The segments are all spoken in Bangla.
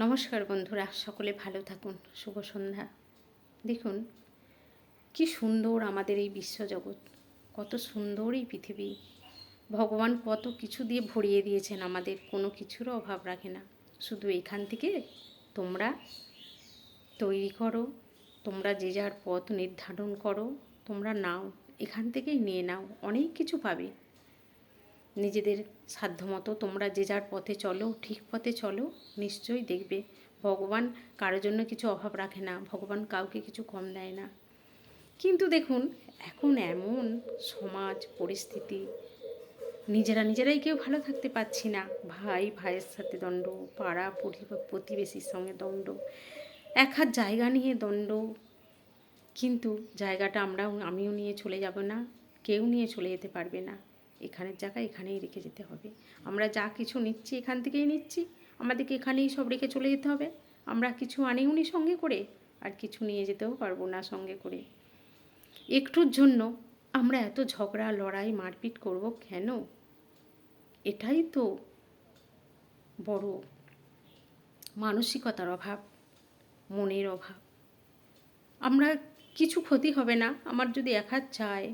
নমস্কার বন্ধুরা, সকলে ভালো থাকুন। শুভ সন্ধ্যা। দেখুন কি সুন্দর আমাদের এই বিশ্বজগৎ, কত সুন্দর এই পৃথিবী। ভগবান কত কিছু দিয়ে ভরিয়ে দিয়েছেন আমাদের, কোনো কিছুরও অভাব রাখে না। শুধু এখান থেকে তোমরা তৈরি করো, তোমরা যে যার পথ নির্ধারণ করো, তোমরা নাও, এখান থেকেই নিয়ে নাও, অনেক কিছু পাবে। নিজেদের সাধ্যমতো তোমরা যে যার পথে চলো, ঠিক পথে চলো, নিশ্চয়ই দেখবে ভগবান কারোর জন্য কিছু অভাব রাখে না, ভগবান কাউকে কিছু কম দেয় না। কিন্তু দেখুন এখন এমন সমাজ পরিস্থিতি, নিজেরাই কেউ ভালো থাকতে পারছি না। ভাই ভাইয়ের সাথে দ্বন্দ্ব, পাড়া প্রতিবেশীর সঙ্গে দ্বন্দ্ব, এক হাত জায়গা নিয়ে দ্বন্দ্ব। কিন্তু জায়গাটা আমিও নিয়ে চলে যাব না, কেউ নিয়ে চলে যেতে পারবে না। এখানের জায়গা এখানেই রেখে যেতে হবে। আমরা যা কিছু নিচ্ছি এখান থেকেই নিচ্ছি, আমাদেরকে এখানেই সব রেখে চলে যেতে হবে। আমরা কিছু আনিওনি সঙ্গে করে, আর কিছু নিয়ে যেতেও পারবো না সঙ্গে করে। একটুর জন্য আমরা এত ঝগড়া লড়াই মারপিট করব কেন? এটাই তো বড় মানসিকতার অভাব, মনের অভাব। আমরা কিছু ক্ষতি হবে না, আমার যদি এক হাত চায়,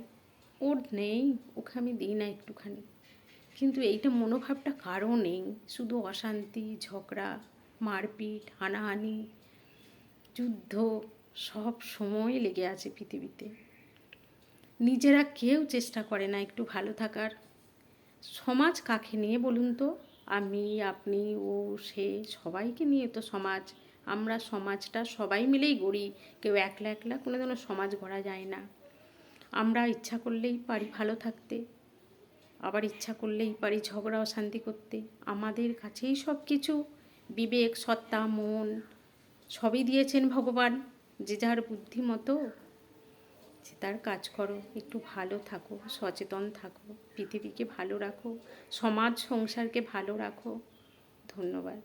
ওর নেই, ওকে আমি দিই না একটুখানি। কিন্তু এইটা মনোভাবটা কারও নেই, শুধু অশান্তি, ঝগড়া, মারপিট, হানাহানি, যুদ্ধ সব সময় লেগে আছে পৃথিবীতে। নিজেরা কেউ চেষ্টা করে না একটু ভালো থাকার। সমাজ কাকে নিয়ে বলুন তো? আমি, আপনি, ও, সে, সবাইকে নিয়ে তো সমাজ। আমরা সমাজটা সবাই মিলেই গড়ি, কেউ একলা একলা কোনোদিনও সমাজ গড়া যায় না। আমরা ইচ্ছা করলেই পারি ভালো থাকতে, আবার ইচ্ছা করলেই পারি ঝগড়া অশান্তি করতে। আমাদের কাছেই সব কিছু, বিবেক, সত্তা, মন সবই দিয়েছেন ভগবান। যে যার বুদ্ধি মতো যে তার কাজ করো, একটু ভালো থাকো, সচেতন থাকো, পৃথিবীকে ভালো রাখো, সমাজ সংসারকে ভালো রাখো। ধন্যবাদ।